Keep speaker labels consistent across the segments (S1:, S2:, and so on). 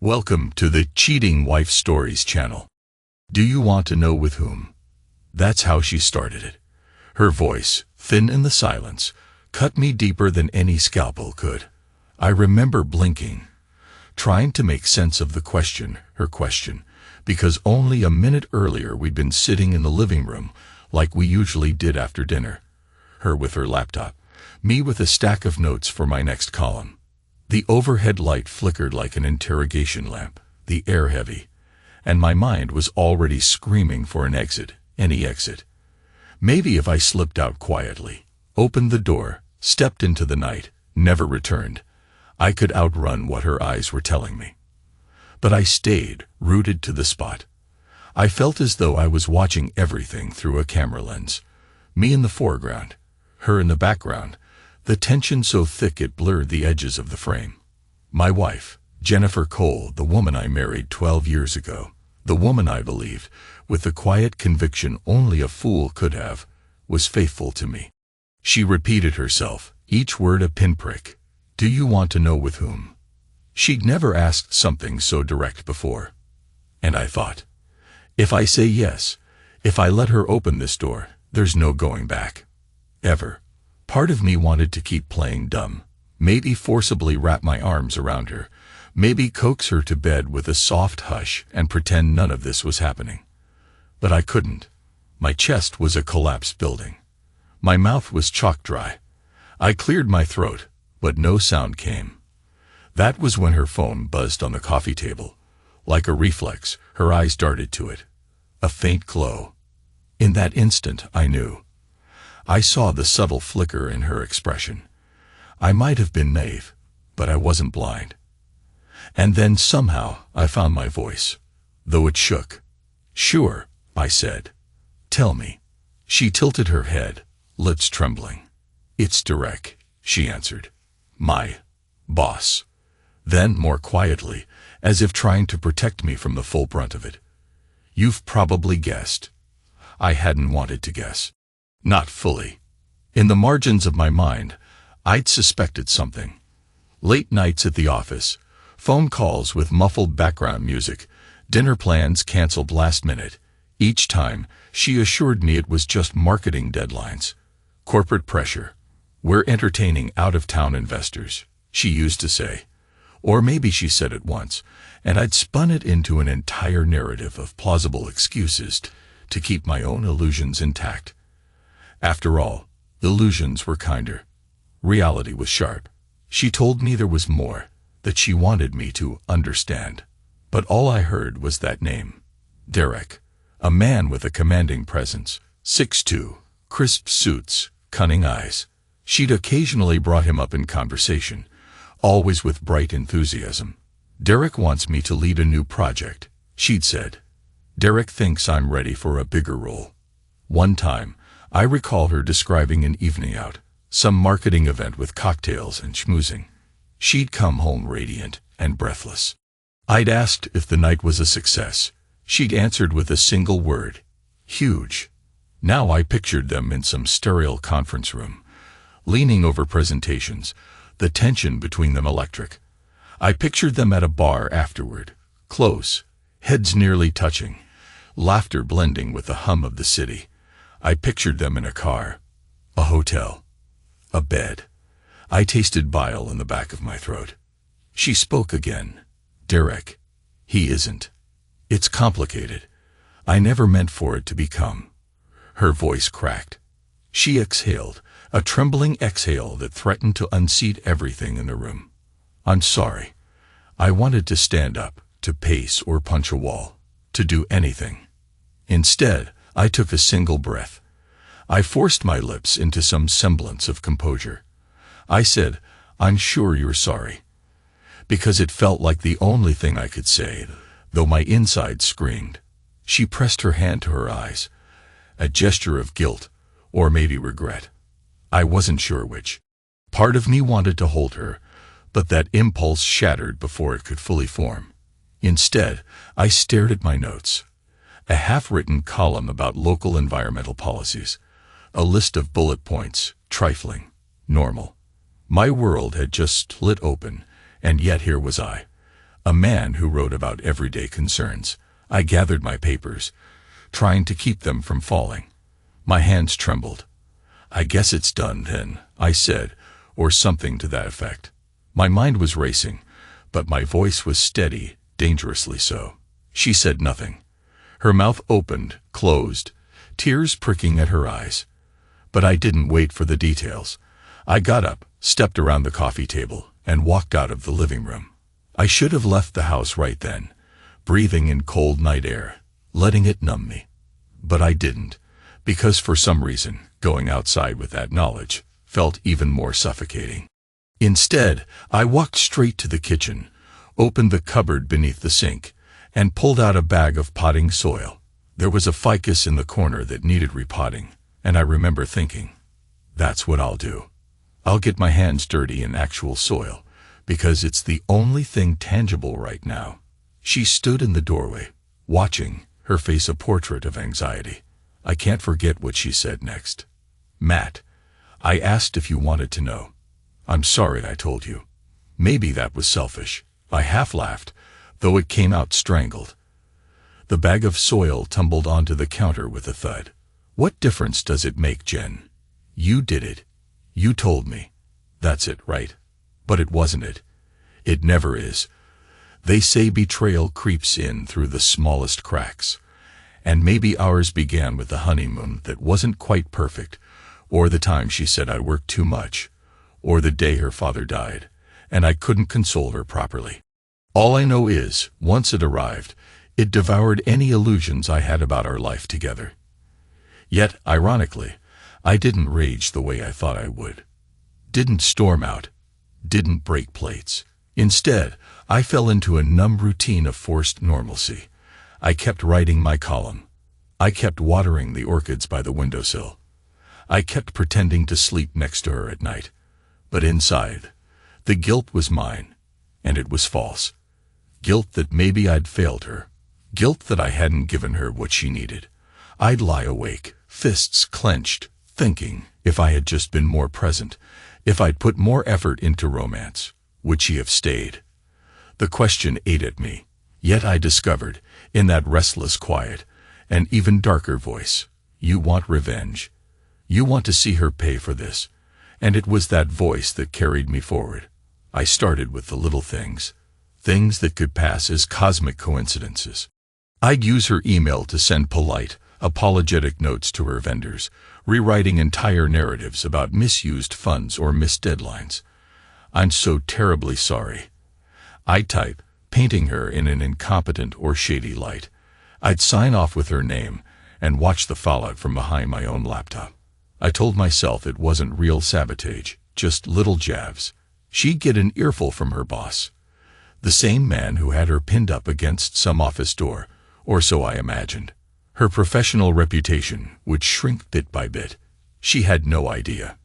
S1: Welcome to the Cheating Wife Stories channel. Do you want to know with whom? That's how she started it. Her voice, thin in the silence, cut me deeper than any scalpel could. I remember blinking, trying to make sense of her question, because only a minute earlier we'd been sitting in the living room like we usually did after dinner. Her with her laptop, me with a stack of notes for my next column. The overhead light flickered like an interrogation lamp, the air heavy, and my mind was already screaming for an exit, any exit. Maybe if I slipped out quietly, opened the door, stepped into the night, never returned, I could outrun what her eyes were telling me. But I stayed, rooted to the spot. I felt as though I was watching everything through a camera lens. Me in the foreground, her in the background, the tension so thick it blurred the edges of the frame. My wife, Jennifer Cole, the woman I married 12 years ago, the woman I believed, with the quiet conviction only a fool could have, was faithful to me. She repeated herself, each word a pinprick. Do you want to know with whom? She'd never asked something so direct before. And I thought, if I say yes, if I let her open this door, there's no going back. Ever. Part of me wanted to keep playing dumb, maybe forcibly wrap my arms around her, maybe coax her to bed with a soft hush and pretend none of this was happening. But I couldn't. My chest was a collapsed building. My mouth was chalk dry. I cleared my throat, but no sound came. That was when her phone buzzed on the coffee table. Like a reflex, her eyes darted to it. A faint glow. In that instant, I knew. I saw the subtle flicker in her expression. I might have been naive, but I wasn't blind. And then somehow I found my voice, though it shook. Sure, I said. Tell me. She tilted her head, lips trembling. It's Derek, she answered. My boss. Then, more quietly, as if trying to protect me from the full brunt of it. You've probably guessed. I hadn't wanted to guess. Not fully. In the margins of my mind, I'd suspected something. Late nights at the office, phone calls with muffled background music, dinner plans canceled last minute. Each time, she assured me it was just marketing deadlines. Corporate pressure. We're entertaining out-of-town investors, she used to say. Or maybe she said it once, and I'd spun it into an entire narrative of plausible excuses to keep my own illusions intact. After all, illusions were kinder. Reality was sharp. She told me there was more, that she wanted me to understand. But all I heard was that name. Derek. A man with a commanding presence, 6'2", crisp suits, cunning eyes. She'd occasionally brought him up in conversation, always with bright enthusiasm. Derek wants me to lead a new project, she'd said. Derek thinks I'm ready for a bigger role. One time, I recall her describing an evening out, some marketing event with cocktails and schmoozing. She'd come home radiant and breathless. I'd asked if the night was a success. She'd answered with a single word, huge. Now I pictured them in some sterile conference room, leaning over presentations, the tension between them electric. I pictured them at a bar afterward, close, heads nearly touching, laughter blending with the hum of the city. I pictured them in a car, a hotel, a bed. I tasted bile in the back of my throat. She spoke again. Derek. He isn't. It's complicated. I never meant for it to become. Her voice cracked. She exhaled, a trembling exhale that threatened to unseat everything in the room. I'm sorry. I wanted to stand up, to pace or punch a wall, to do anything. Instead, I took a single breath. I forced my lips into some semblance of composure. I said, I'm sure you're sorry. Because it felt like the only thing I could say, though my inside screamed. She pressed her hand to her eyes, a gesture of guilt, or maybe regret. I wasn't sure which. Part of me wanted to hold her, but that impulse shattered before it could fully form. Instead, I stared at my notes. A half-written column about local environmental policies. A list of bullet points, trifling, normal. My world had just split open, and yet here was I, A man who wrote about everyday concerns. I gathered my papers, trying to keep them from falling. My hands trembled. "I guess it's done then," I said, or something to that effect. My mind was racing, but my voice was steady, dangerously so. She said nothing. Her mouth opened, closed, tears pricking at her eyes. But I didn't wait for the details. I got up, stepped around the coffee table, and walked out of the living room. I should have left the house right then, breathing in cold night air, letting it numb me. But I didn't, because for some reason, going outside with that knowledge felt even more suffocating. Instead, I walked straight to the kitchen, opened the cupboard beneath the sink, and pulled out a bag of potting soil. There was a ficus in the corner that needed repotting, and I remember thinking, that's what I'll do. I'll get my hands dirty in actual soil, because it's the only thing tangible right now. She stood in the doorway, watching, her face a portrait of anxiety. I can't forget what she said next. "Matt, I asked if you wanted to know. I'm sorry I told you." Maybe that was selfish. I half laughed, though it came out strangled. The bag of soil tumbled onto the counter with a thud. "What difference does it make, Jen? You did it. You told me. That's it, right?" But it wasn't it. It never is. They say betrayal creeps in through the smallest cracks. And maybe ours began with the honeymoon that wasn't quite perfect, or the time she said I worked too much, or the day her father died, and I couldn't console her properly. All I know is, once it arrived, it devoured any illusions I had about our life together. Yet, ironically, I didn't rage the way I thought I would. Didn't storm out. Didn't break plates. Instead, I fell into a numb routine of forced normalcy. I kept writing my column. I kept watering the orchids by the windowsill. I kept pretending to sleep next to her at night. But inside, the guilt was mine, and it was false. Guilt that maybe I'd failed her. Guilt that I hadn't given her what she needed. I'd lie awake, fists clenched, thinking, if I had just been more present, if I'd put more effort into romance, would she have stayed? The question ate at me. Yet I discovered, in that restless quiet, an even darker voice. You want revenge. You want to see her pay for this. And it was that voice that carried me forward. I started with the little things. Things that could pass as cosmic coincidences. I'd use her email to send polite, apologetic notes to her vendors, rewriting entire narratives about misused funds or missed deadlines. "I'm so terribly sorry." I'd type, painting her in an incompetent or shady light. I'd sign off with her name and watch the fallout from behind my own laptop. I told myself it wasn't real sabotage, just little jabs. She'd get an earful from her boss. The same man who had her pinned up against some office door, or so I imagined. Her professional reputation would shrink bit by bit. She had no idea.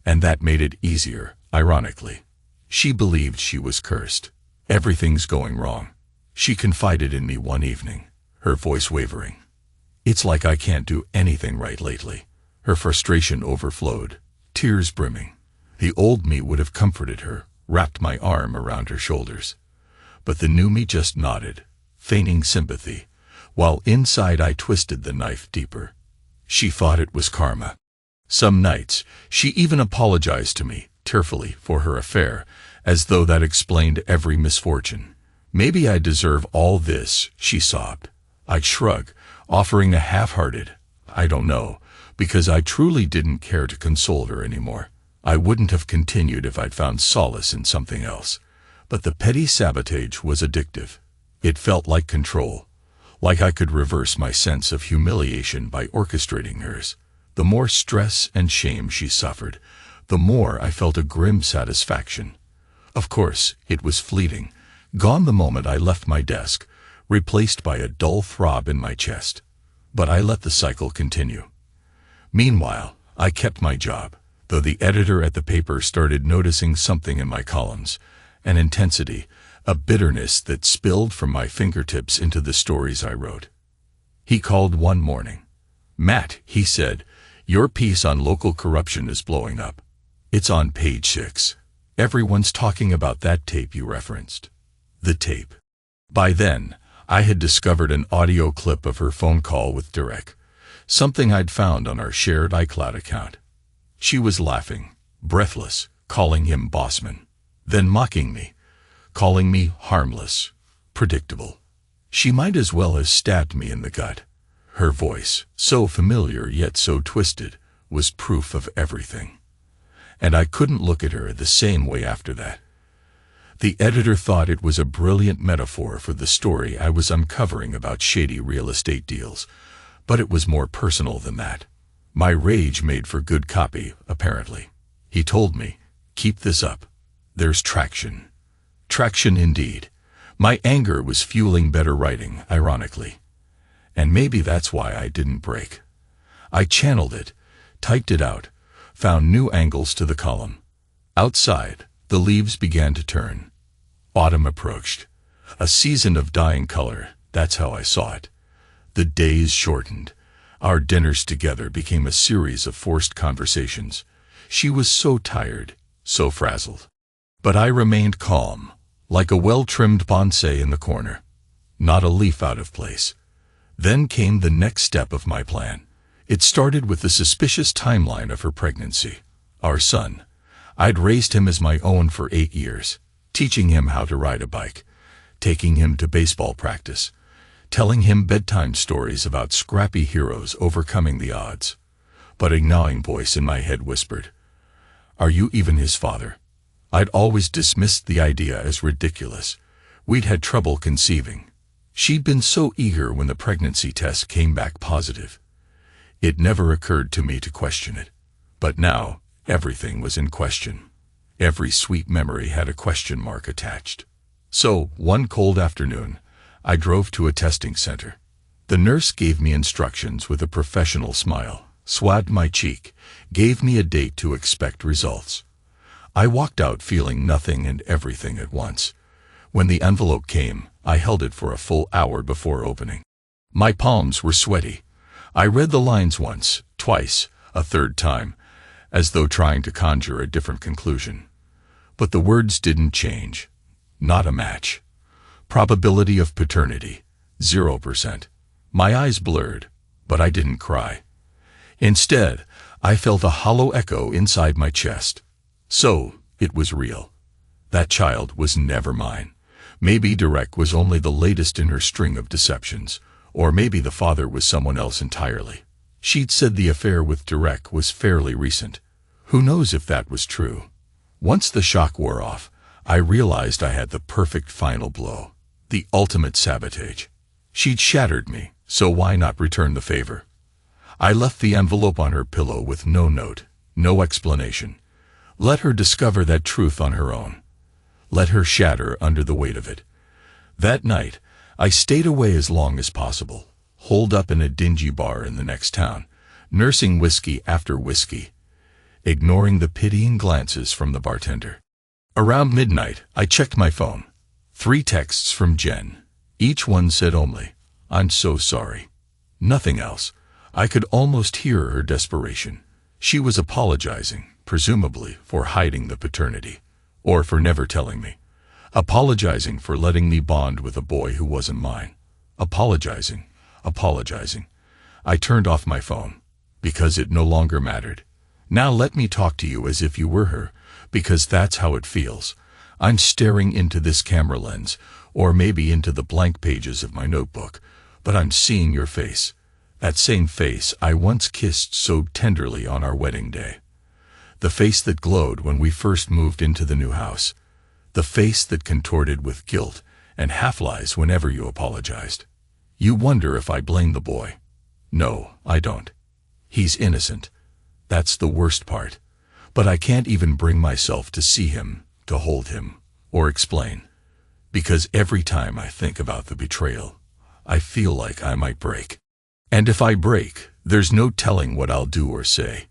S1: And that made it easier, ironically. She believed she was cursed. Everything's going wrong. She confided in me one evening, her voice wavering. "It's like I can't do anything right lately." Her frustration overflowed, tears brimming. The old me would have comforted her, wrapped my arm around her shoulders. But the new me just nodded, feigning sympathy, while inside I twisted the knife deeper. She thought it was karma. Some nights, she even apologized to me, tearfully, for her affair, as though that explained every misfortune. "Maybe I deserve all this," she sobbed. I'd shrug, offering a half-hearted, "I don't know," because I truly didn't care to console her anymore. I wouldn't have continued if I'd found solace in something else. But the petty sabotage was addictive. It felt like control, like I could reverse my sense of humiliation by orchestrating hers. The more stress and shame she suffered, the more I felt a grim satisfaction. Of course, it was fleeting, gone the moment I left my desk, replaced by a dull throb in my chest. But I let the cycle continue. Meanwhile, I kept my job, though the editor at the paper started noticing something in my columns, an intensity, a bitterness that spilled from my fingertips into the stories I wrote. He called one morning. "Matt," he said, "your piece on local corruption is blowing up. It's on page 6. Everyone's talking about that tape you referenced." The tape. By then, I had discovered an audio clip of her phone call with Derek, something I'd found on our shared iCloud account. She was laughing, breathless, calling him bossman, then mocking me, calling me harmless, predictable. She might as well have stabbed me in the gut. Her voice, so familiar yet so twisted, was proof of everything. And I couldn't look at her the same way after that. The editor thought it was a brilliant metaphor for the story I was uncovering about shady real estate deals, but it was more personal than that. My rage made for good copy, apparently. He told me, "Keep this up. There's traction." Traction indeed. My anger was fueling better writing, ironically. And maybe that's why I didn't break. I channeled it, typed it out, found new angles to the column. Outside, the leaves began to turn. Autumn approached. A season of dying color, that's how I saw it. The days shortened. Our dinners together became a series of forced conversations. She was so tired, so frazzled. But I remained calm, like a well-trimmed bonsai in the corner. Not a leaf out of place. Then came the next step of my plan. It started with the suspicious timeline of her pregnancy. Our son. I'd raised him as my own for 8 years, teaching him how to ride a bike, taking him to baseball practice, telling him bedtime stories about scrappy heroes overcoming the odds. But a gnawing voice in my head whispered, "Are you even his father?" I'd always dismissed the idea as ridiculous. We'd had trouble conceiving. She'd been so eager when the pregnancy test came back positive. It never occurred to me to question it. But now, everything was in question. Every sweet memory had a question mark attached. So, one cold afternoon, I drove to a testing center. The nurse gave me instructions with a professional smile, swabbed my cheek, gave me a date to expect results. I walked out feeling nothing and everything at once. When the envelope came, I held it for a full hour before opening. My palms were sweaty. I read the lines once, twice, a third time, as though trying to conjure a different conclusion. But the words didn't change. Not a match. Probability of paternity, 0%. My eyes blurred, but I didn't cry. Instead, I felt a hollow echo inside my chest. So, it was real. That child was never mine. Maybe Derek was only the latest in her string of deceptions, or maybe the father was someone else entirely. She'd said the affair with Derek was fairly recent. Who knows if that was true? Once the shock wore off, I realized I had the perfect final blow. The ultimate sabotage. She'd shattered me, so why not return the favor? I left the envelope on her pillow with no note, no explanation. Let her discover that truth on her own. Let her shatter under the weight of it. That night, I stayed away as long as possible, holed up in a dingy bar in the next town, nursing whiskey after whiskey, ignoring the pitying glances from the bartender. Around midnight, I checked my phone. 3 texts from Jen. Each one said only, "I'm so sorry." Nothing else. I could almost hear her desperation. She was apologizing, presumably for hiding the paternity, or for never telling me. Apologizing for letting me bond with a boy who wasn't mine. Apologizing. I turned off my phone, because it no longer mattered. Now let me talk to you as if you were her, because that's how it feels. I'm staring into this camera lens, or maybe into the blank pages of my notebook, but I'm seeing your face. That same face I once kissed so tenderly on our wedding day. The face that glowed when we first moved into the new house. The face that contorted with guilt and half-lies whenever you apologized. You wonder if I blame the boy. No, I don't. He's innocent. That's the worst part. But I can't even bring myself to see him, to hold him, or explain. Because every time I think about the betrayal, I feel like I might break. And if I break, there's no telling what I'll do or say.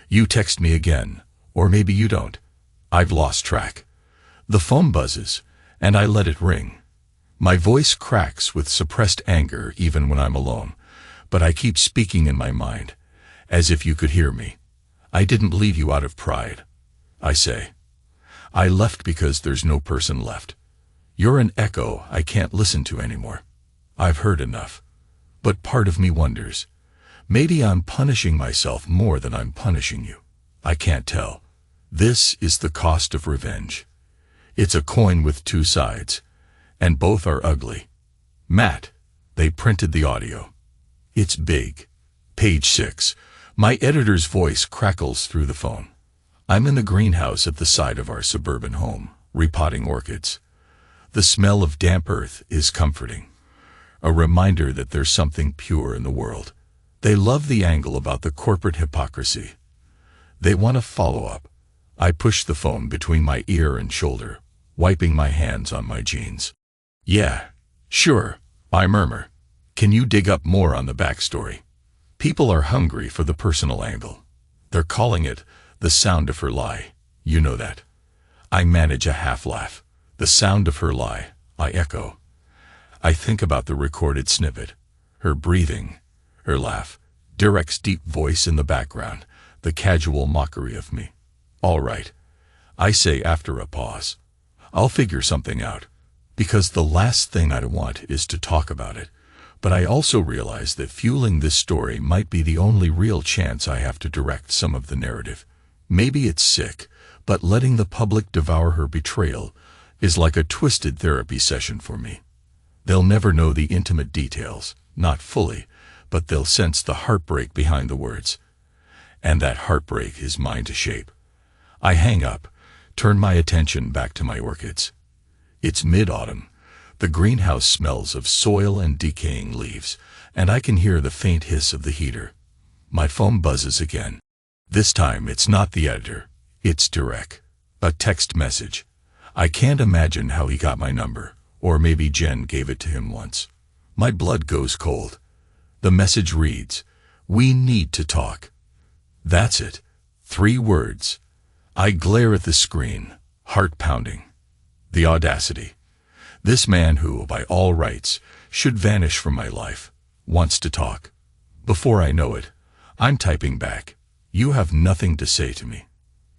S1: You text me again, or maybe you don't. I've lost track. The phone buzzes, and I let it ring. My voice cracks with suppressed anger even when I'm alone, but I keep speaking in my mind, as if you could hear me. I didn't leave you out of pride. I say. I left because there's no person left. You're an echo I can't listen to anymore. I've heard enough. But part of me wonders, maybe I'm punishing myself more than I'm punishing you. I can't tell. This is the cost of revenge. It's a coin with two sides, and both are ugly. Matt, they printed the audio. It's big. Page 6. My editor's voice crackles through the phone. I'm in the greenhouse at the side of our suburban home, repotting orchids. The smell of damp earth is comforting, a reminder that there's something pure in the world. They love the angle about the corporate hypocrisy. They want a follow-up. I push the phone between my ear and shoulder, wiping my hands on my jeans. Yeah, sure, I murmur. Can you dig up more on the backstory? People are hungry for the personal angle. They're calling it the sound of her lie. You know that. I manage a half-laugh. The sound of her lie, I echo. I think about the recorded snippet. Her breathing, her laugh, Derek's deep voice in the background, the casual mockery of me. All right, I say after a pause. I'll figure something out, because the last thing I want is to talk about it. But I also realize that fueling this story might be the only real chance I have to direct some of the narrative. Maybe it's sick, but letting the public devour her betrayal is like a twisted therapy session for me. They'll never know the intimate details, not fully, but they'll sense the heartbreak behind the words. And that heartbreak is mine to shape. I hang up, turn my attention back to my orchids. It's mid-autumn. The greenhouse smells of soil and decaying leaves, and I can hear the faint hiss of the heater. My phone buzzes again. This time it's not the editor, it's Derek. A text message. I can't imagine how he got my number, or maybe Jen gave it to him once. My blood goes cold. The message reads, "We need to talk." That's it. 3 words. I glare at the screen, heart pounding. The audacity. This man who, by all rights, should vanish from my life, wants to talk. Before I know it, I'm typing back, "You have nothing to say to me."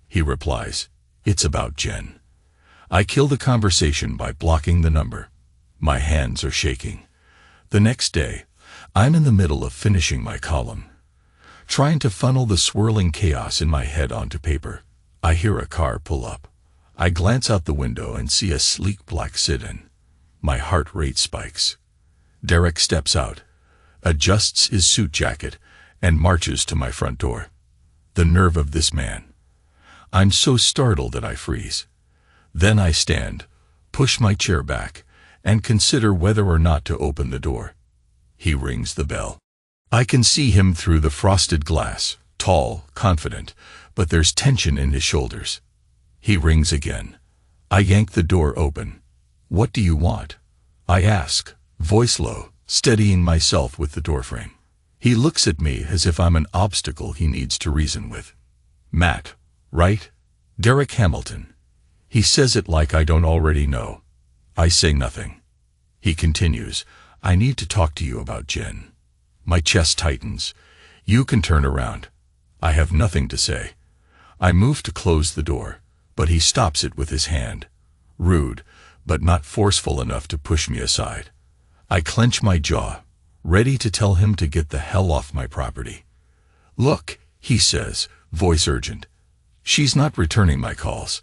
S1: He replies, "It's about Jen." I kill the conversation by blocking the number. My hands are shaking. The next day, I'm in the middle of finishing my column, trying to funnel the swirling chaos in my head onto paper. I hear a car pull up. I glance out the window and see a sleek black sit-in. My heart rate spikes. Derek steps out, adjusts his suit jacket, and marches to my front door. The nerve of this man. I'm so startled that I freeze. Then I stand, push my chair back, and consider whether or not to open the door. He rings the bell. I can see him through the frosted glass, tall, confident, but there's tension in his shoulders. He rings again. I yank the door open. "What do you want?" I ask, voice low, steadying myself with the doorframe. He looks at me as if I'm an obstacle he needs to reason with. "Matt, right? Derek Hamilton." He says it like I don't already know. I say nothing. He continues, "I need to talk to you about Jen." My chest tightens. "You can turn around." I have nothing to say. I move to close the door, but he stops it with his hand. Rude, but not forceful enough to push me aside. I clench my jaw, ready to tell him to get the hell off my property. "Look," he says, voice urgent. "She's not returning my calls.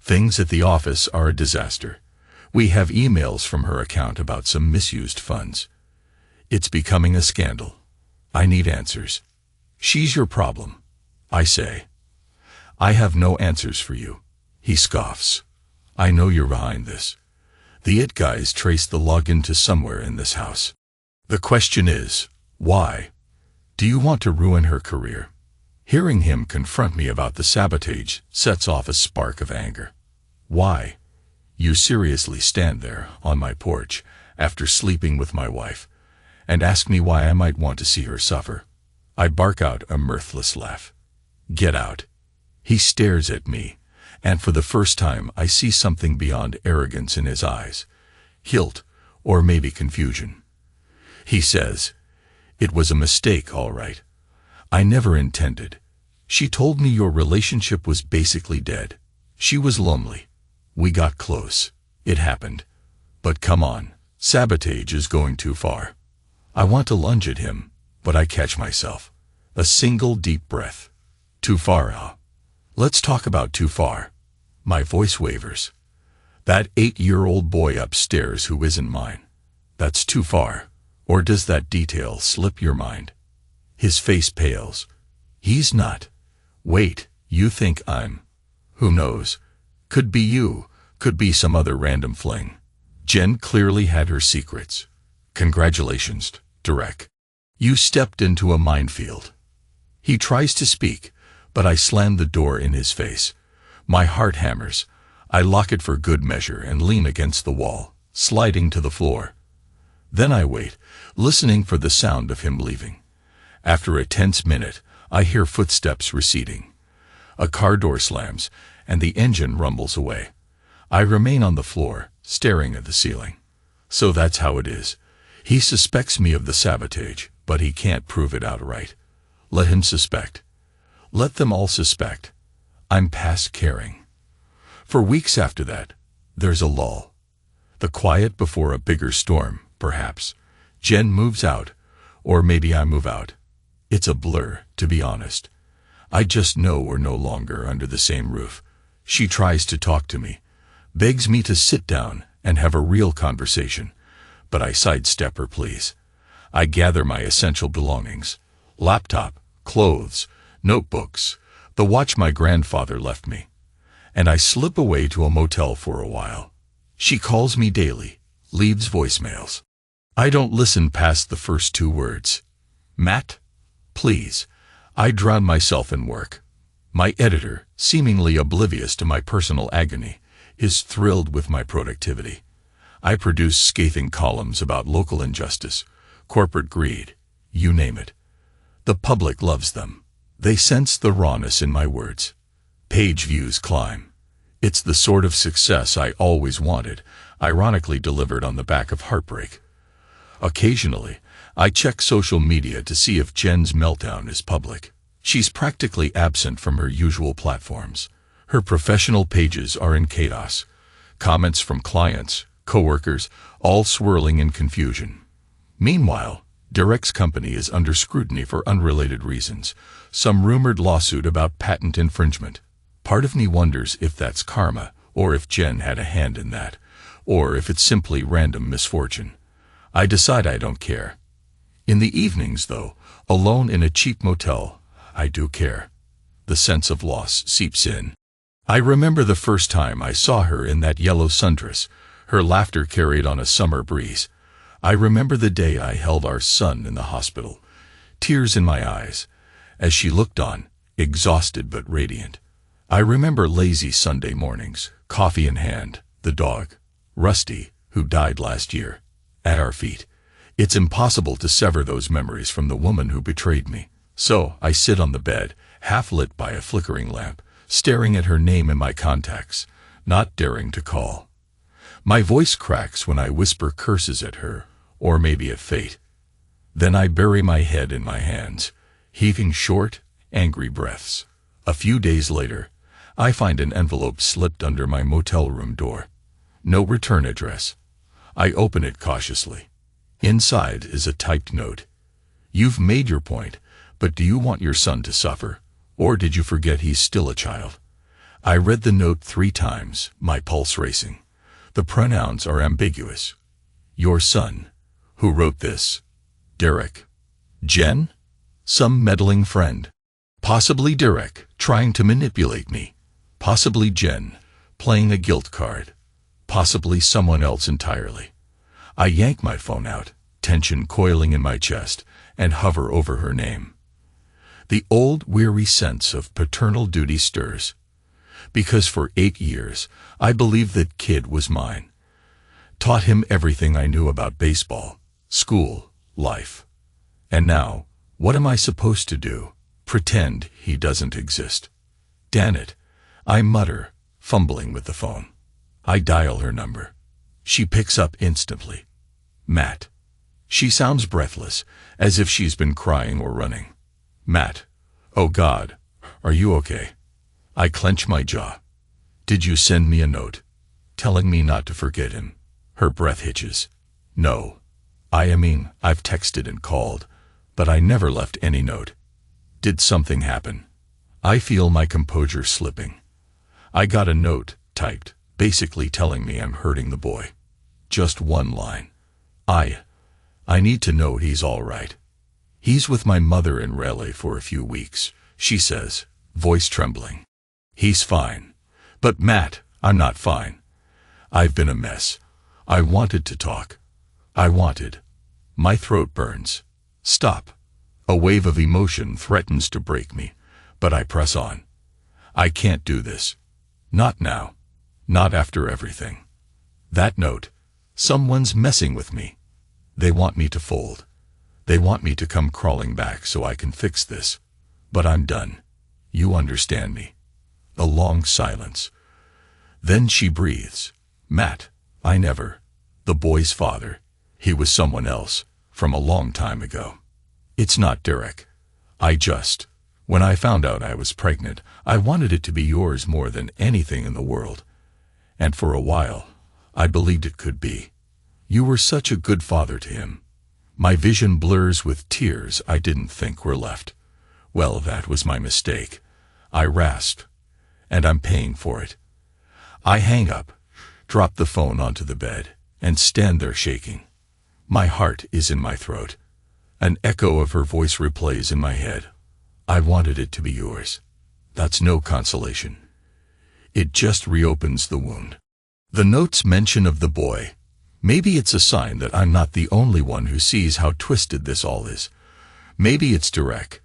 S1: Things at the office are a disaster. We have emails from her account about some misused funds. It's becoming a scandal. I need answers." "She's your problem," I say. "I have no answers for you." He scoffs. "I know you're behind this. The IT guys trace the login to somewhere in this house. The question is, why? Do you want to ruin her career?" Hearing him confront me about the sabotage sets off a spark of anger. "Why? You seriously stand there, on my porch, after sleeping with my wife, and ask me why I might want to see her suffer?" I bark out a mirthless laugh. "Get out." He stares at me, and for the first time I see something beyond arrogance in his eyes. Guilt, or maybe confusion. He says, "It was a mistake, all right. I never intended. She told me your relationship was basically dead. She was lonely. We got close. It happened. But come on, sabotage is going too far. I want to lunge at him, but I catch myself. A single deep breath. Too far, ah. Let's talk about too far. My voice wavers. That 8-year-old boy upstairs who isn't mine. That's too far. Or does that detail slip your mind? His face pales. He's not. Wait, you think I'm? Who knows? Could be you, could be some other random fling. Jen clearly had her secrets. Congratulations, Derek. You stepped into a minefield. He tries to speak, but I slam the door in his face. My heart hammers. I lock it for good measure and lean against the wall, sliding to the floor. Then I wait, listening for the sound of him leaving. After a tense minute, I hear footsteps receding. A car door slams, and the engine rumbles away. I remain on the floor, staring at the ceiling. So that's how it is. He suspects me of the sabotage, but he can't prove it outright. Let him suspect. Let them all suspect. I'm past caring. For weeks after that, there's a lull. The quiet before a bigger storm, perhaps. Jen moves out, or maybe I move out. It's a blur, to be honest. I just know we're no longer under the same roof. She tries to talk to me, begs me to sit down and have a real conversation, but I sidestep her pleas. I gather my essential belongings: laptop, clothes, notebooks, the watch my grandfather left me, and I slip away to a motel for a while. She calls me daily, leaves voicemails. I don't listen past the first 2 words. Matt? Please. I drown myself in work. My editor, seemingly oblivious to my personal agony, is thrilled with my productivity. I produce scathing columns about local injustice, corporate greed, you name it. The public loves them. They sense the rawness in my words. Page views climb. It's the sort of success I always wanted, ironically delivered on the back of heartbreak. Occasionally, I check social media to see if Jen's meltdown is public. She's practically absent from her usual platforms. Her professional pages are in chaos. Comments from clients, coworkers, all swirling in confusion. Meanwhile, Derek's company is under scrutiny for unrelated reasons. Some rumored lawsuit about patent infringement. Part of me wonders if that's karma, or if Jen had a hand in that, or if it's simply random misfortune. I decide I don't care. In the evenings, though, alone in a cheap motel, I do care. The sense of loss seeps in. I remember the first time I saw her in that yellow sundress, her laughter carried on a summer breeze. I remember the day I held our son in the hospital, tears in my eyes, as she looked on, exhausted but radiant. I remember lazy Sunday mornings, coffee in hand, the dog, Rusty, who died last year, at our feet. It's impossible to sever those memories from the woman who betrayed me. So I sit on the bed, half lit by a flickering lamp, staring at her name in my contacts, not daring to call. My voice cracks when I whisper curses at her, or maybe at fate. Then I bury my head in my hands, heaving short, angry breaths. A few days later, I find an envelope slipped under my motel room door. No return address. I open it cautiously. Inside is a typed note. You've made your point, but do you want your son to suffer? Or did you forget he's still a child? I read the note 3 times, my pulse racing. The pronouns are ambiguous. Your son. Who wrote this? Derek. Jen? Some meddling friend. Possibly Derek, trying to manipulate me. Possibly Jen, playing a guilt card. Possibly someone else entirely. I yank my phone out, tension coiling in my chest, and hover over her name. The old weary sense of paternal duty stirs. Because for 8 years, I believed that kid was mine. Taught him everything I knew about baseball, school, life. And now, what am I supposed to do? Pretend he doesn't exist. Damn it, I mutter, fumbling with the phone. I dial her number. She picks up instantly. Matt. She sounds breathless, as if she's been crying or running. Matt. Oh God, are you okay? I clench my jaw. Did you send me a note? Telling me not to forget him. Her breath hitches. No. I've texted and called, but I never left any note. Did something happen? I feel my composure slipping. I got a note, typed, basically telling me I'm hurting the boy. Just one line. I need to know he's all right. He's with my mother in Raleigh for a few weeks, she says, voice trembling. He's fine. But Matt, I'm not fine. I've been a mess. I wanted to talk. My throat burns. Stop. A wave of emotion threatens to break me, but I press on. I can't do this. Not now. Not after everything. That note. Someone's messing with me. They want me to fold. They want me to come crawling back so I can fix this. But I'm done. You understand me. A long silence. Then she breathes. Matt, I never. The boy's father. He was someone else, from a long time ago. It's not Derek. When I found out I was pregnant, I wanted it to be yours more than anything in the world. And for a while, I believed it could be. You were such a good father to him. My vision blurs with tears I didn't think were left. Well, that was my mistake. I rasped, and I'm paying for it. I hang up, drop the phone onto the bed, and stand there shaking. My heart is in my throat. An echo of her voice replays in my head. I wanted it to be yours. That's no consolation. It just reopens the wound. The note's mention of the boy. Maybe it's a sign that I'm not the only one who sees how twisted this all is. Maybe it's Derek,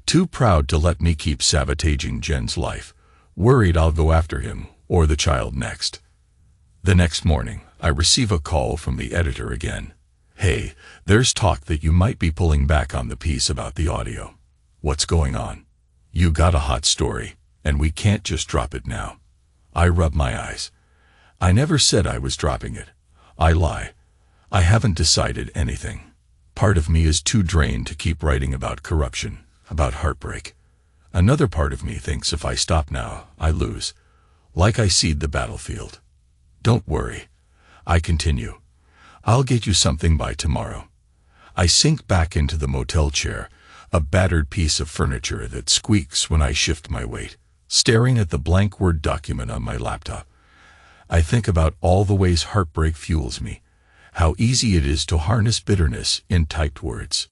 S1: too proud to let me keep sabotaging Jen's life, worried I'll go after him or the child next. The next morning, I receive a call from the editor again. Hey, there's talk that you might be pulling back on the piece about the audio. What's going on? You got a hot story, and we can't just drop it now. I rub my eyes. I never said I was dropping it. I lie. I haven't decided anything. Part of me is too drained to keep writing about corruption, about heartbreak. Another part of me thinks if I stop now, I lose. Like I cede the battlefield. Don't worry. I continue. I'll get you something by tomorrow. I sink back into the motel chair, a battered piece of furniture that squeaks when I shift my weight, staring at the blank Word document on my laptop. I think about all the ways heartbreak fuels me, how easy it is to harness bitterness in typed words.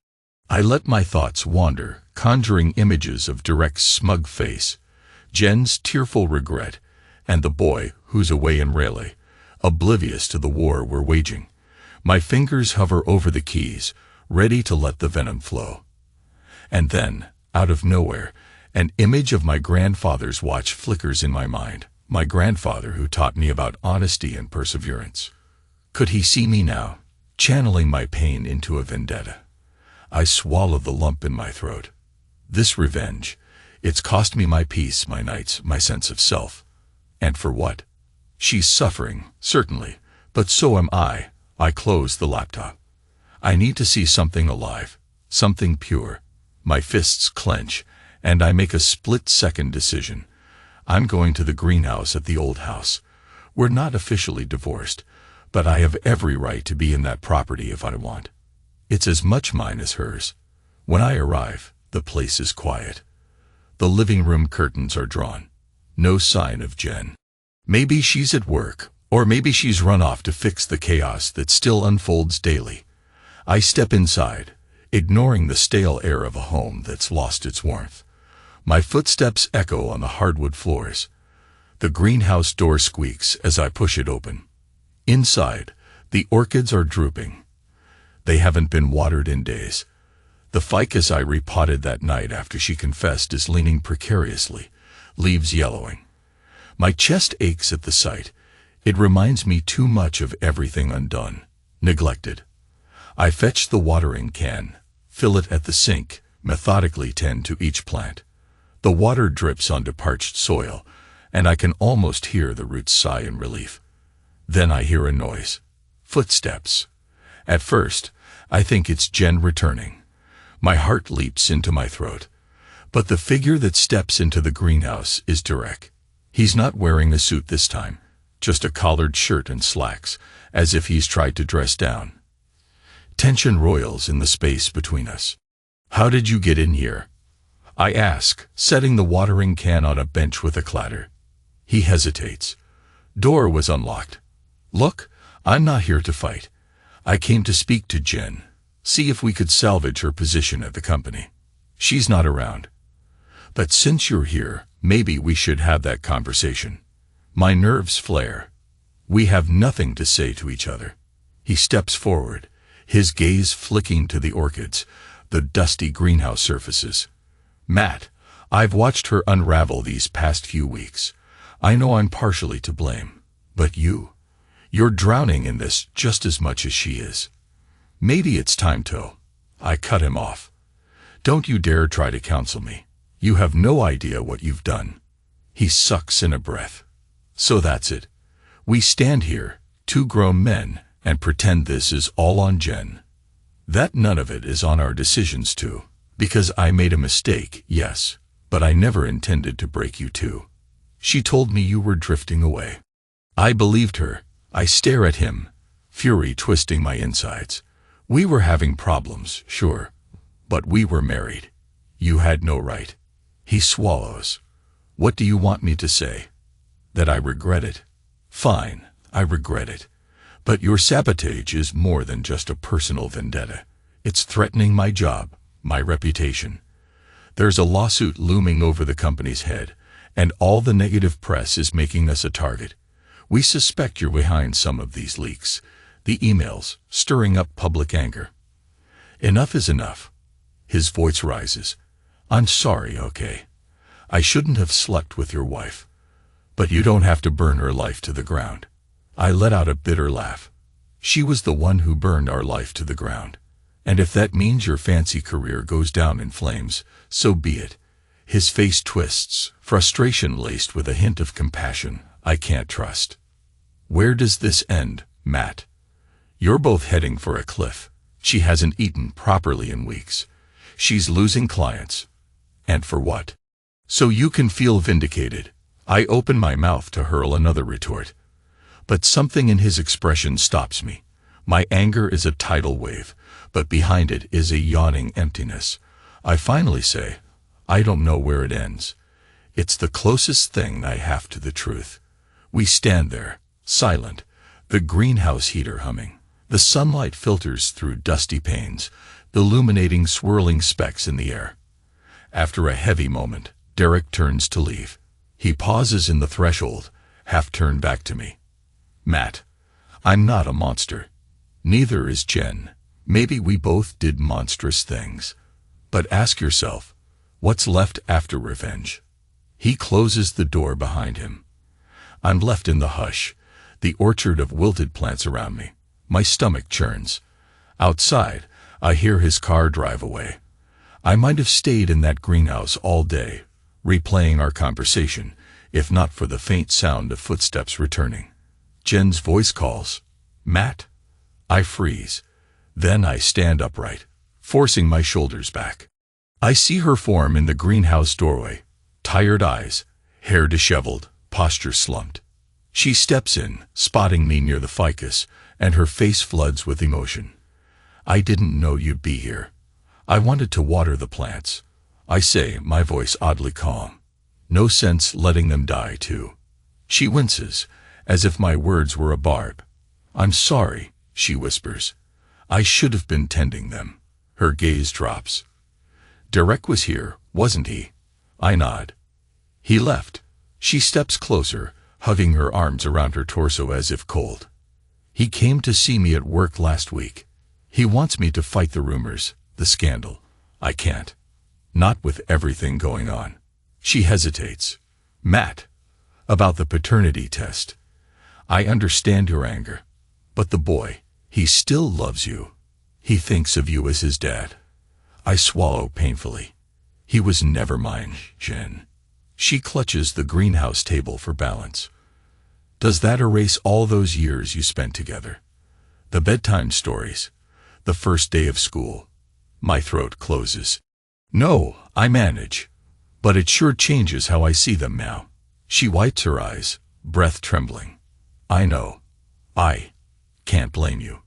S1: I let my thoughts wander, conjuring images of Derek's smug face, Jen's tearful regret, and the boy who's away in Raleigh, oblivious to the war we're waging. My fingers hover over the keys, ready to let the venom flow. And then, out of nowhere, an image of my grandfather's watch flickers in my mind, my grandfather who taught me about honesty and perseverance. Could he see me now, channeling my pain into a vendetta? I swallow the lump in my throat. This revenge, it's cost me my peace, my nights, my sense of self. And for what? She's suffering, certainly, but so am I. I close the laptop. I need to see something alive, something pure. My fists clench, and I make a split-second decision. I'm going to the greenhouse at the old house. We're not officially divorced, but I have every right to be in that property if I want. It's as much mine as hers. When I arrive, the place is quiet. The living room curtains are drawn. No sign of Jen. Maybe she's at work, or maybe she's run off to fix the chaos that still unfolds daily. I step inside, ignoring the stale air of a home that's lost its warmth. My footsteps echo on the hardwood floors. The greenhouse door squeaks as I push it open. Inside, the orchids are drooping. They haven't been watered in days. The ficus I repotted that night after she confessed is leaning precariously, leaves yellowing. My chest aches at the sight. It reminds me too much of everything undone, neglected. I fetch the watering can, fill it at the sink, methodically tend to each plant. The water drips onto parched soil, and I can almost hear the roots sigh in relief. Then I hear a noise. Footsteps. At first, I think it's Jen returning. My heart leaps into my throat. But the figure that steps into the greenhouse is Derek. He's not wearing a suit this time. just a collared shirt and slacks, as if he's tried to dress down. Tension roils in the space between us. "How did you get in here?" I ask, setting the watering can on a bench with a clatter. He hesitates. "Door was unlocked." "Look, I'm not here to fight. I came to speak to Jen, see if we could salvage her position at the company. She's not around. But since you're here, maybe we should have that conversation." My nerves flare. We have nothing to say to each other. He steps forward, his gaze flicking to the orchids, the dusty greenhouse surfaces. "Matt, I've watched her unravel these past few weeks. I know I'm partially to blame. But you're drowning in this just as much as she is. Maybe it's time to..." I cut him off. "Don't you dare try to counsel me. You have no idea what you've done." He sucks in a breath. "So that's it. We stand here, two grown men, and pretend this is all on Jen. That none of it is on our decisions too. Because I made a mistake, yes, but I never intended to break you too. She told me you were drifting away." I believed her. I stare at him, fury twisting my insides. "We were having problems, sure, but we were married. You had no right." He swallows. "What do you want me to say? That I regret it? Fine, I regret it. But your sabotage is more than just a personal vendetta. It's threatening my job, my reputation. There's a lawsuit looming over the company's head, and all the negative press is making us a target. We suspect you're behind some of these leaks, the emails, stirring up public anger." Enough is enough. His voice rises. "I'm sorry, okay? I shouldn't have slept with your wife. But you don't have to burn her life to the ground." I let out a bitter laugh. "She was the one who burned our life to the ground. And if that means your fancy career goes down in flames, so be it." His face twists, frustration laced with a hint of compassion I can't trust. "Where does this end, Matt? You're both heading for a cliff. She hasn't eaten properly in weeks. She's losing clients. And for what? So you can feel vindicated." I open my mouth to hurl another retort. But something in his expression stops me. My anger is a tidal wave, but behind it is a yawning emptiness. I finally say, "I don't know where it ends." It's the closest thing I have to the truth. We stand there, silent, the greenhouse heater humming. The sunlight filters through dusty panes, illuminating swirling specks in the air. After a heavy moment, Derek turns to leave. He pauses in the threshold, half turned back to me. "Matt, I'm not a monster. Neither is Jen. Maybe we both did monstrous things. But ask yourself, what's left after revenge?" He closes the door behind him. I'm left in the hush, the orchard of wilted plants around me. My stomach churns. Outside, I hear his car drive away. I might have stayed in that greenhouse all day, replaying our conversation, if not for the faint sound of footsteps returning. Jen's voice calls, "Matt?" I freeze. Then I stand upright, forcing my shoulders back. I see her form in the greenhouse doorway, tired eyes, hair disheveled, posture slumped. She steps in, spotting me near the ficus, and her face floods with emotion. "I didn't know you'd be here. I wanted to water the plants," I say, my voice oddly calm. "No sense letting them die, too." She winces, as if my words were a barb. "I'm sorry," she whispers. "I should have been tending them." Her gaze drops. "Derek was here, wasn't he?" I nod. "He left." She steps closer, hugging her arms around her torso as if cold. "He came to see me at work last week. He wants me to fight the rumors, the scandal. I can't. Not with everything going on." She hesitates. "Matt, about the paternity test. I understand your anger. But the boy, he still loves you. He thinks of you as his dad." I swallow painfully. "He was never mine, Jen." She clutches the greenhouse table for balance. "Does that erase all those years you spent together? The bedtime stories, the first day of school?" My throat closes. "No, I manage. But it sure changes how I see them now." She wipes her eyes, breath trembling. I know. I can't blame you.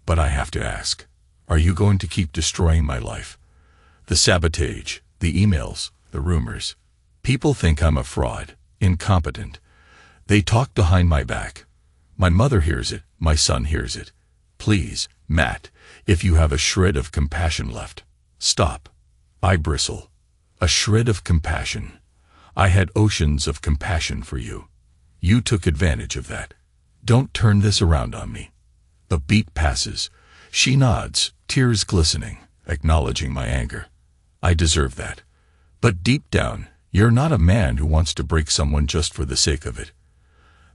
S1: But I have to ask, are you going to keep destroying my life? The sabotage, the emails, the rumors. People think I'm a fraud, incompetent. They talk behind my back. My mother hears it, my son hears it. Please, Matt, if you have a shred of compassion left, stop. I bristle. A shred of compassion. I had oceans of compassion for you. You took advantage of that. Don't turn this around on me. The beat passes. She nods, tears glistening, acknowledging my anger. I deserve that. But deep down, you're not a man who wants to break someone just for the sake of it.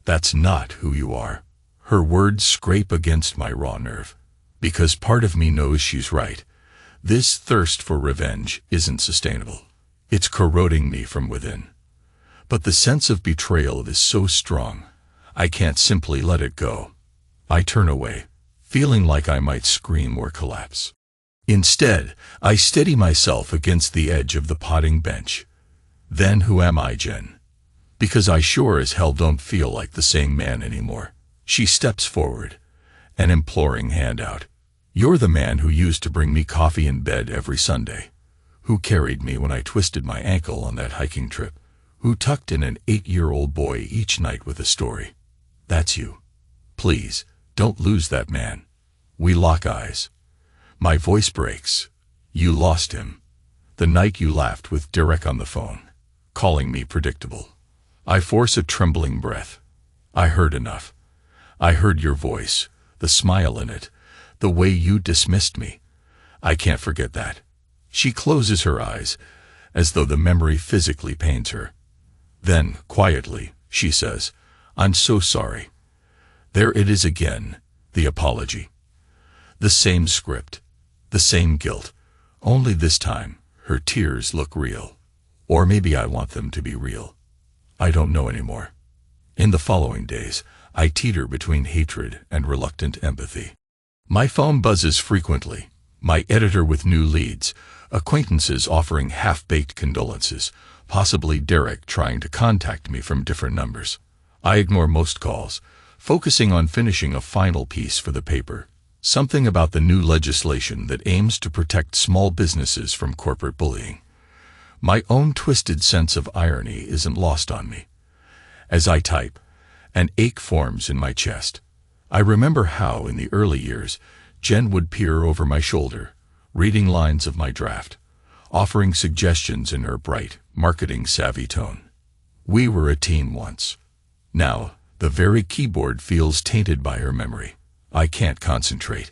S1: That's not who you are. Her words scrape against my raw nerve. Because part of me knows she's right. This thirst for revenge isn't sustainable. It's corroding me from within. But the sense of betrayal is so strong, I can't simply let it go. I turn away, feeling like I might scream or collapse. Instead, I steady myself against the edge of the potting bench. Then who am I, Jen? Because I sure as hell don't feel like the same man anymore. She steps forward, an imploring hand out. You're the man who used to bring me coffee in bed every Sunday, who carried me when I twisted my ankle on that hiking trip, who tucked in an 8-year-old boy each night with a story. That's you. Please, don't lose that man. We lock eyes. My voice breaks. You lost him. The night you laughed with Derek on the phone, calling me predictable. I force a trembling breath. I heard enough. I heard your voice, the smile in it, the way you dismissed me. I can't forget that. She closes her eyes, as though the memory physically pains her. Then, quietly, she says, I'm so sorry. There it is again, the apology. The same script, the same guilt, only this time, her tears look real. Or maybe I want them to be real. I don't know anymore. In the following days, I teeter between hatred and reluctant empathy. My phone buzzes frequently, my editor with new leads, acquaintances offering half-baked condolences, possibly Derek trying to contact me from different numbers. I ignore most calls, focusing on finishing a final piece for the paper, something about the new legislation that aims to protect small businesses from corporate bullying. My own twisted sense of irony isn't lost on me. As I type, an ache forms in my chest. I remember how, in the early years, Jen would peer over my shoulder, reading lines of my draft, offering suggestions in her bright, marketing-savvy tone. We were a team once. Now, the very keyboard feels tainted by her memory. I can't concentrate.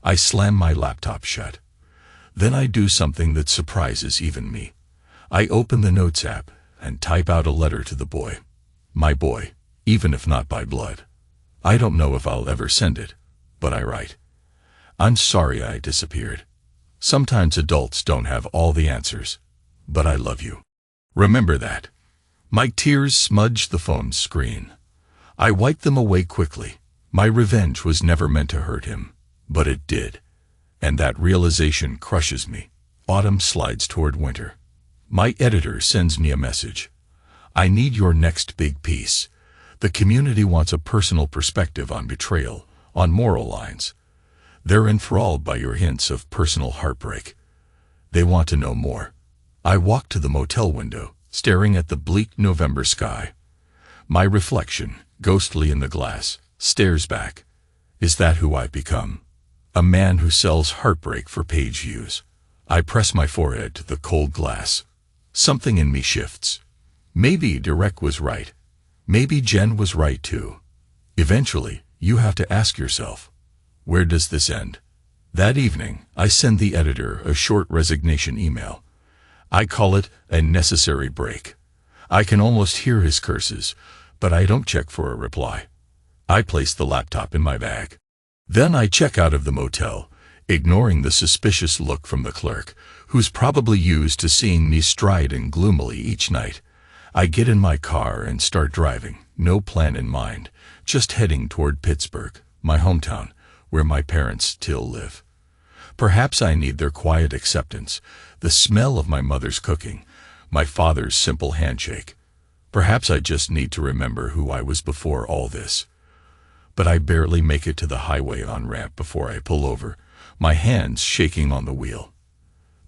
S1: I slam my laptop shut. Then I do something that surprises even me. I open the Notes app and type out a letter to the boy. My boy, even if not by blood. I don't know if I'll ever send it, but I write. I'm sorry I disappeared. Sometimes adults don't have all the answers, but I love you. Remember that. My tears smudge the phone's screen. I wipe them away quickly. My revenge was never meant to hurt him, but it did. And that realization crushes me. Autumn slides toward winter. My editor sends me a message. I need your next big piece. The community wants a personal perspective on betrayal, on moral lines. They're enthralled by your hints of personal heartbreak. They want to know more. I walk to the motel window, staring at the bleak November sky. My reflection, ghostly in the glass, stares back. Is that who I've become? A man who sells heartbreak for page views. I press my forehead to the cold glass. Something in me shifts. Maybe Derek was right. Maybe Jen was right too. Eventually, you have to ask yourself, where does this end? That evening, I send the editor a short resignation email. I call it a necessary break. I can almost hear his curses, but I don't check for a reply. I place the laptop in my bag. Then I check out of the motel, ignoring the suspicious look from the clerk, who's probably used to seeing me striding gloomily each night. I get in my car and start driving, no plan in mind, just heading toward Pittsburgh, my hometown, where my parents still live. Perhaps I need their quiet acceptance, the smell of my mother's cooking, my father's simple handshake. Perhaps I just need to remember who I was before all this. but I barely make it to the highway on-ramp before I pull over, my hands shaking on the wheel.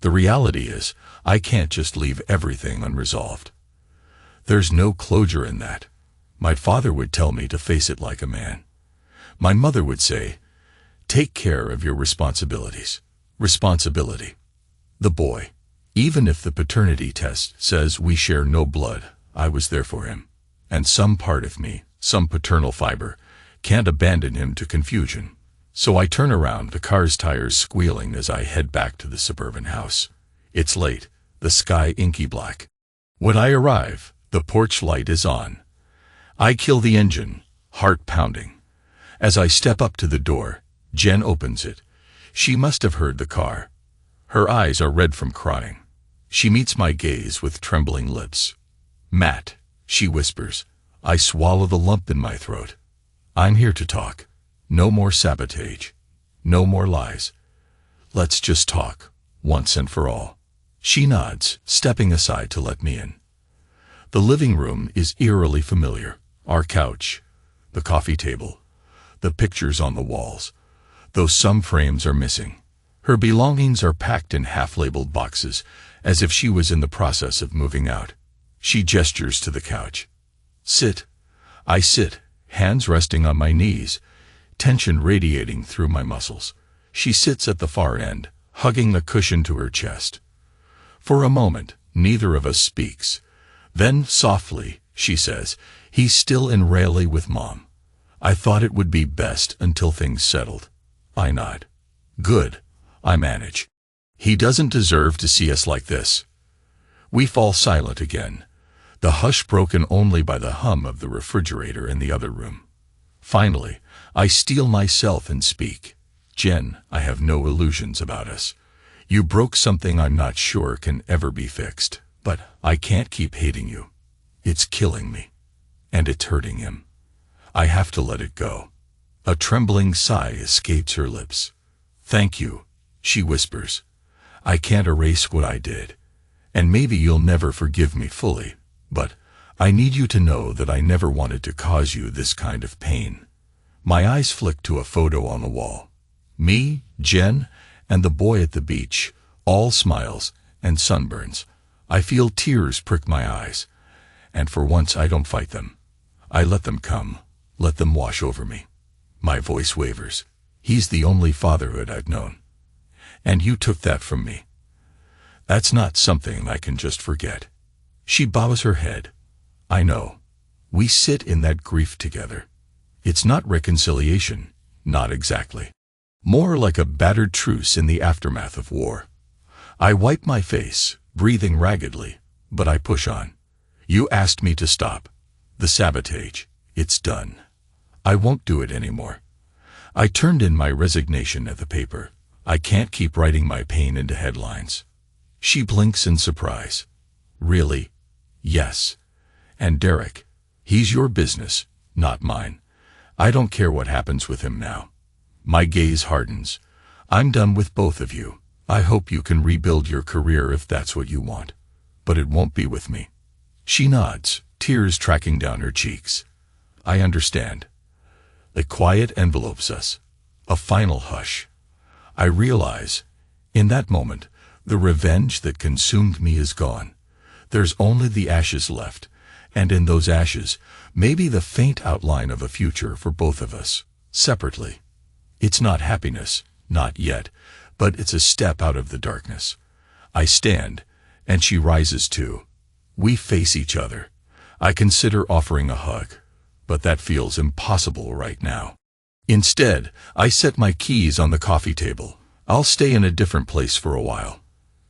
S1: The reality is, I can't just leave everything unresolved. There's no closure in that. My father would tell me to face it like a man. My mother would say, take care of your responsibilities. Responsibility. The boy. Even if the paternity test says we share no blood, I was there for him. And some part of me, some paternal fiber, can't abandon him to confusion. So I turn around, the car's tires squealing as I head back to the suburban house. It's late, the sky inky black. When I arrive, the porch light is on. I kill the engine, heart pounding. As I step up to the door, Jen opens it. She must have heard the car. Her eyes are red from crying. She meets my gaze with trembling lips. Matt, she whispers. I swallow the lump in my throat. I'm here to talk. No more sabotage. No more lies. Let's just talk, once and for all. She nods, stepping aside to let me in. The living room is eerily familiar. Our couch, the coffee table, the pictures on the walls, though some frames are missing. Her belongings are packed in half-labeled boxes, as if she was in the process of moving out. She gestures to the couch. Sit. I sit, hands resting on my knees, tension radiating through my muscles. She sits at the far end, hugging the cushion to her chest. For a moment, neither of us speaks. Then, softly, she says, he's still in Raleigh with Mom. I thought it would be best until things settled. I nod. Good, I manage. He doesn't deserve to see us like this. We fall silent again, the hush broken only by the hum of the refrigerator in the other room. Finally, I steel myself and speak. Jen, I have no illusions about us. You broke something I'm not sure can ever be fixed, but I can't keep hating you. It's killing me. And it's hurting him. I have to let it go. A trembling sigh escapes her lips. Thank you, she whispers. I can't erase what I did. And maybe you'll never forgive me fully, but I need you to know that I never wanted to cause you this kind of pain. My eyes flick to a photo on the wall. Me, Jen, and the boy at the beach, all smiles and sunburns. I feel tears prick my eyes, and for once I don't fight them. I let them come, let them wash over me. My voice wavers. He's the only fatherhood I've known. And you took that from me. That's not something I can just forget. She bows her head. I know. We sit in that grief together. It's not reconciliation, not exactly. More like a battered truce in the aftermath of war. I wipe my face, breathing raggedly, but I push on. You asked me to stop. The sabotage. It's done. I won't do it anymore. I turned in my resignation at the paper. I can't keep writing my pain into headlines. She blinks in surprise. Really? Yes. And Derek, he's your business, not mine. I don't care what happens with him now. My gaze hardens. I'm done with both of you. I hope you can rebuild your career if that's what you want. But it won't be with me. She nods, tears tracking down her cheeks. I understand. The quiet envelopes us. A final hush. I realize, in that moment, the revenge that consumed me is gone. There's only the ashes left, and in those ashes, maybe the faint outline of a future for both of us, separately. It's not happiness, not yet, but it's a step out of the darkness. I stand, and she rises too. We face each other. I consider offering a hug, but that feels impossible right now. Instead, I set my keys on the coffee table. I'll stay in a different place for a while.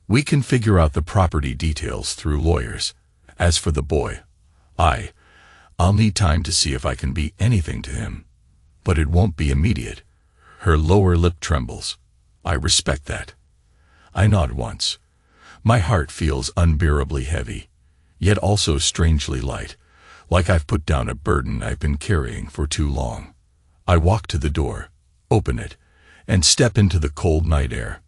S1: We can figure out the property details through lawyers. As for the boy, I'll need time to see if I can be anything to him. But it won't be immediate. Her lower lip trembles. I respect that. I nod once. My heart feels unbearably heavy, yet also strangely light, like I've put down a burden I've been carrying for too long. I walk to the door, open it, and step into the cold night air.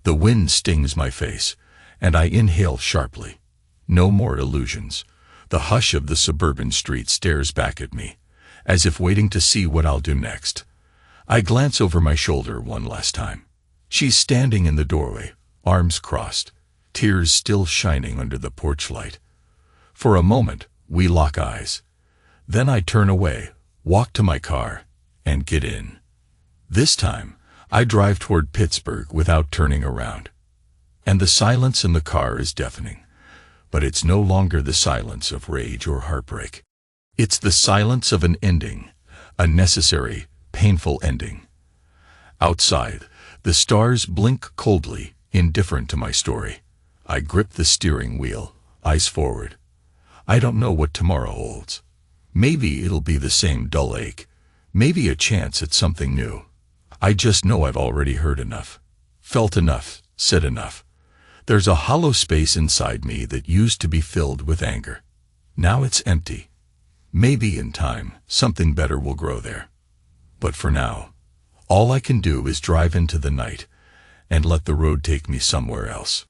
S1: The wind stings my face, and I inhale sharply. No more illusions. The hush of the suburban street stares back at me, as if waiting to see what I'll do next. I glance over my shoulder one last time. She's standing in the doorway, arms crossed, tears still shining under the porch light. For a moment, we lock eyes. Then I turn away, walk to my car, and get in. This time, I drive toward Pittsburgh without turning around. And the silence in the car is deafening. But it's no longer the silence of rage or heartbreak. It's the silence of an ending, a necessary, painful ending. Outside, the stars blink coldly, indifferent to my story. I grip the steering wheel, eyes forward. I don't know what tomorrow holds. Maybe it'll be the same dull ache. Maybe a chance at something new. I just know I've already heard enough, felt enough, said enough. There's a hollow space inside me that used to be filled with anger. Now it's empty. Maybe in time, something better will grow there. But for now, all I can do is drive into the night and let the road take me somewhere else.